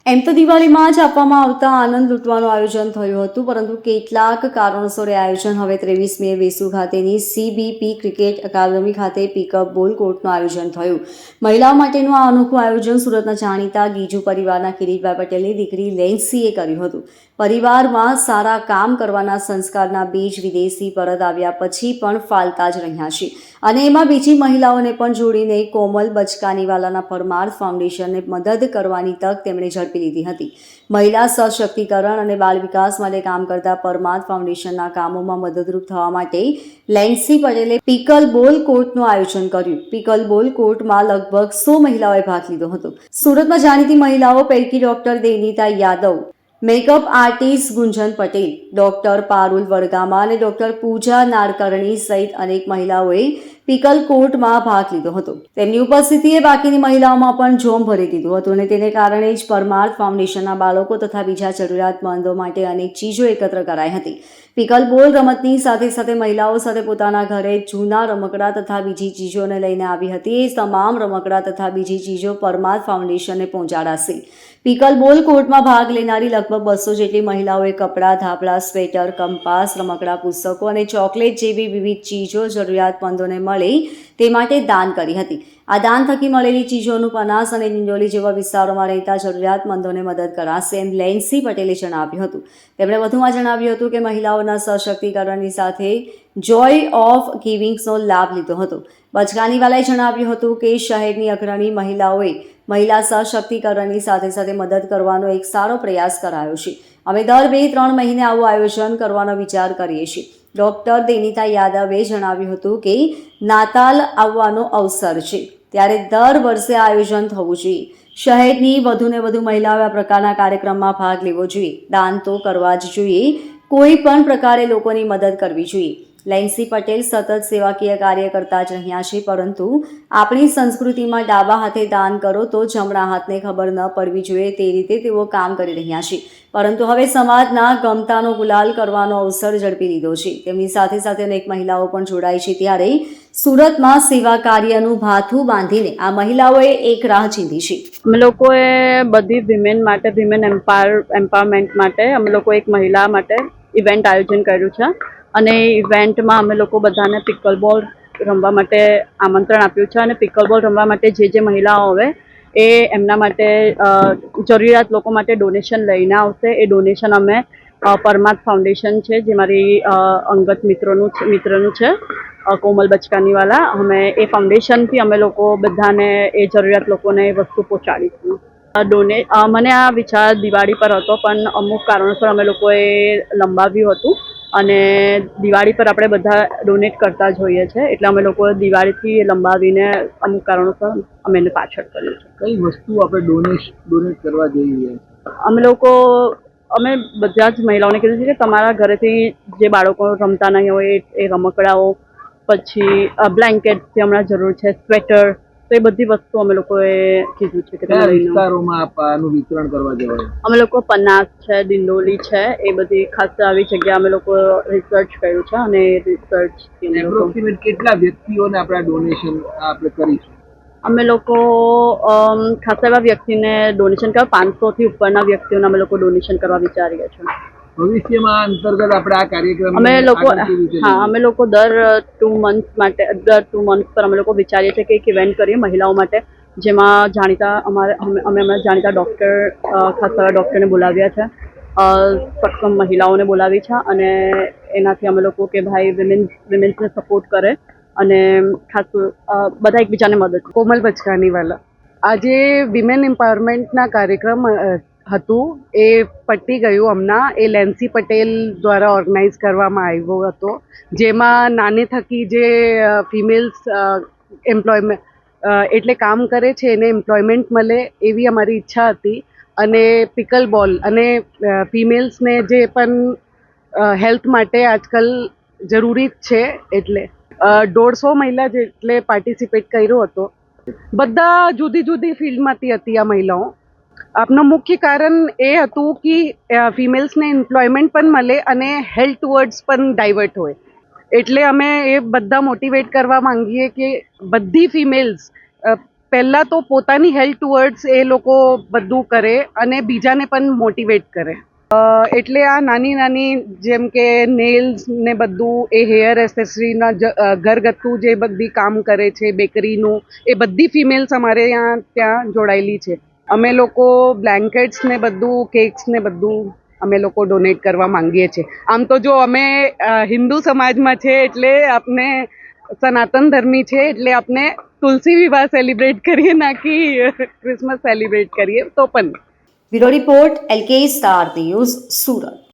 એમ તો દિવાળીમાં જ આપવામાં આવતા આનંદ લૂંટવાનું આયોજન થયું હતું, પરંતુ કેટલાક કારણોસર એ આયોજન હવે 23 મે વેસુ ખાતેની CBP ક્રિકેટ અકાદમી ખાતે પિકઅપ બોલ કોર્ટનું આયોજન થયું. મહિલાઓ માટેનું આ અનોખું આયોજન સુરતના જાણીતા ગીજુ પરિવારના કિરીટભાઈ પટેલની દીકરી લેન્સીએ કર્યું હતું. પરિવારમાં સારા કામ કરવાના સંસ્કારના બીજ વિદેશી પરત આવ્યા પછી પણ ફાલતા જ રહ્યા છે, અને એમાં બીજી મહિલાઓને પણ જોડીને કોમલ બચકાનીવાલાના પરમાર્થ ફાઉન્ડેશનને મદદ કરવાની તક તેમણે ઝડપી લીધી હતી. મહિલા સશક્તિકરણ અને બાળ વિકાસ માટે કામ કરતા પરમાર્થ ફાઉન્ડેશનના કામોમાં મદદરૂપ થવા માટે લેન્સી પટેલે પિકલ બોલ કોર્ટનું આયોજન કર્યું. પિકલ બોલ કોર્ટમાં લગભગ 100 મહિલાઓએ ભાગ લીધો હતો. સુરતમાં જાણીતી મહિલાઓ પૈકી ડોક્ટર દેનિતા યાદવ, મેકઅપ આર્ટિસ્ટ ગુંજન પટેલ, ડોક્ટર પારુલ વડગામા અને ડોક્ટર પૂજા નાડકર્ણી સહિત અનેક મહિલાઓએ પિકલ કોર્ટમાં ભાગ લીધો હતો. તેમની ઉપસ્થિતિએ બાકીની મહિલાઓમાં પણ જોમ ભરી દીધું હતું, અને તેને કારણે જ પરમાર્થ ફાઉન્ડેશનના બાળકો તથા બીજા જરૂરિયાતમંદો માટે અનેક ચીજો એકત્ર કરાઈ હતી. પિકલ બોલ રમતની સાથે સાથે મહિલાઓ સાથે પોતાના ઘરે જૂના રમકડા તથા બીજી ચીજોને લઈને આવી હતી. એ તમામ રમકડા તથા બીજી ચીજો પરમાર્થ ફાઉન્ડેશનને પહોંચાડાશે. પિકલ બોલ કોર્ટમાં ભાગ લેનારી લગભગ 200 જેટલી મહિલાઓએ કપડાં, ધાબળા, સ્વેટર, કંપાસ, રમકડા, પુસ્તકો અને ચોકલેટ જેવી વિવિધ ચીજો જરૂરિયાતમંદોને મળે તે માટે દાન કરી હતી. આ દાન થકી મળેલી ચીજોનું પનાસ અને નિંડોલી જેવા વિસ્તારોમાં રહેતા જરૂરિયાતમંદોને મદદ કરાશે, એમ લેન્સી પટેલે જણાવ્યું હતું. તેમણે વધુમાં જણાવ્યું હતું કે મહિલાઓના સશક્તિકરણની સાથે જોય ઓફ ગિવિંગ્સનો લાભ લીધો હતો. બચકાનીવાલાએ જણાવ્યું હતું કે શહેરની અગ્રણી મહિલાઓએ મહિલા સશક્તિકરણની સાથે સાથે મદદ કરવાનો એક સારો પ્રયાસ કરાયો છે. અમે દર 2-3 મહિને આવું આયોજન કરવાનો વિચાર કરીએ છીએ. ડોક્ટર દેનિતા યાદવે જણાવ્યું હતું કે નાતાલ આવવાનો અવસર છે, ત્યારે દર વર્ષે આયોજન થવું જોઈએ. શહેરની વધુને વધુ મહિલાઓએ આ પ્રકારના કાર્યક્રમમાં ભાગ લેવો જોઈએ. દાન તો કરવા જ જોઈએ, કોઈ પણ પ્રકારે લોકોની મદદ કરવી જોઈએ. લેન્સી પટેલ સતત સેવાકીય કાર્ય કરતા જ રહ્યા છે, પરંતુ આપણી સંસ્કૃતિમાં ડાબા હાથે દાન કરો તો જમણા હાથને ખબર ન પડવી જોઈએ, તે રીતે તેઓ કામ કરી રહ્યા છે. પરંતુ હવે સમાજના ગમતાનો ગુલાલ કરવાનો અવસર ઝડપી લીધો છે. તેમની સાથે સાથે અનેક મહિલાઓ પણ જોડાઈ છે, ત્યારે સુરતમાં સેવા કાર્યનું ભાથું બાંધીને આ મહિલાઓએ એક રાહ ચીંધી છે. અમે લોકોએ બધી વિમેન માટે, વિમેન એમ્પાવરમેન્ટ માટે અમે લોકો એક મહિલા માટે ઇવેન્ટ આયોજન કર્યું છે, અને ઇવેન્ટમાં અમે લોકો બધાને પિકલ બોલ રમવા માટે આમંત્રણ આપ્યું છે. અને પિકલ બોલ રમવા માટે જે મહિલાઓ આવે એ એમના માટે જરૂરિયાત લોકો માટે ડોનેશન લઈને આવશે. એ ડોનેશન અમે પરમાર્થ ફાઉન્ડેશન છે, જે મારી અંગત મિત્રનું છે, કોમલ બચકાનીવાલા, અમે એ ફાઉન્ડેશનથી અમે લોકો બધાને એ જરૂરિયાત લોકોને વસ્તુ પહોંચાડીશું. મને આ વિચાર દિવાળી પર હતો, પણ અમુક કારણોસર અમે લોકોએ લંબાવ્યું હતું, અને દિવાળી પર આપણે બધા ડોનેટ કરતા જ હોઈએ છીએ, એટલે અમે લોકો દિવાળીથી લંબાવીને અમુક કારણોસર અમે એને પાછળ કર્યું છે. કઈ વસ્તુ આપણે ડોનેટ કરવા જોઈએ? અમે બધા જ મહિલાઓને કીધું છે કે તમારા ઘરેથી જે બાળકો રમતા નહીં હોય એ રમકડાઓ, પછી બ્લેન્કેટ જે હમણાં જરૂર છે, સ્વેટર, તો એ બધી વસ્તુ અમે લોકોએ કીધું છે કે કયા વિસ્તારોમાં આનું વિતરણ કરવા જવાય? અમે લોકો પન્નાસ છે, દિંડોલી છે, એ બધી ખાસ આવી જગ્યા અમે લોકો રિસર્ચ કર્યું છે, અને રિસર્ચ એપ્રોક્સિમેટ કેટલા વ્યક્તિઓને આપણે ડોનેશન આપણે કરીશું? અમે લોકો ખાસ એવા વ્યક્તિને ડોનેશન કરવા 500થી ઉપરના વ્યક્તિઓને અમે લોકો ડોનેશન કરવા વિચારીએ છીએ. ભવિષ્યમાં અંતર્ગત આપણે આ કાર્યક્રમ અમે લોકો દર 2 મંથ પર અમે લોકો વિચારીએ છીએ કે એક ઇવેન્ટ કરીએ મહિલાઓ માટે, જેમાં જાણીતા અમે જાણીતા ડૉક્ટર, ખાસ એવા ડૉક્ટરને બોલાવ્યા છે, સક્ષમ મહિલાઓને બોલાવી છે, અને એનાથી અમે લોકો કે ભાઈ વિમેન્સને સપોર્ટ કરે અને ખાસ બધા એકબીજાને મદદ. કોમલ બચકાનીવાલા. આજે વિમેન એમ્પાવરમેન્ટના કાર્યક્રમ હતું એ પતી ગયું હમણાં. એ લેન્સી પટેલ દ્વારા ઓર્ગેનાઇઝ કરવામાં આવ્યો હતો, જેમાં નાની થકી જે ફિમેલ્સ એમ્પ્લોયમેન્ટ એટલે કામ કરે છે એને એમ્પ્લોયમેન્ટ મળે એવી અમારી ઈચ્છા હતી. અને પિકલ બોલ અને ફિમેલ્સને જે પણ હેલ્થ માટે આજકાલ જરૂરી જ છે, એટલે 150 મહિલા જેટલે પાર્ટિસિપેટ કર્યો હતો. બધા જુદી જુદી ફિલ્ડમાંથી હતી આ મહિલાઓ. આપનું મુખ્ય કારણ એ હતું કે ફિમેલ્સને એમ્પ્લોયમેન્ટ પણ મળે અને હેલ્થ ટુવર્ડ્સ પણ ડાયવર્ટ હોય, એટલે અમે એ બધા મોટિવેટ કરવા માંગીએ કે બધી ફિમેલ્સ પહેલાં તો પોતાની હેલ્થ ટુવર્ડ્સ એ લોકો બધું કરે અને બીજાને પણ મોટિવેટ કરે. એટલે આ નાની નાની જેમ કે નેલ્સ ને બધું એ હેર એસેસરીના ઘરગથ્થુ જે બધી કામ કરે છે બેકરીનું, એ બધી ફિમેલ્સ અમારે ત્યાં જોડાયેલી છે. અમે લોકો બ્લેન્કેટ્સ ને બધું, કેક્સ ને બધું અમે લોકો ડોનેટ કરવા માંગીએ છીએ. આમ તો જો અમે હિન્દુ સમાજમાં છે એટલે આપણે સનાતન ધર્મી છે એટલે આપણે તુલસી વિવાહ સેલિબ્રેટ કરીએ, નાકી ક્રિસમસ સેલિબ્રેટ કરીએ તો પણ. Bureau report LK star news, Surat.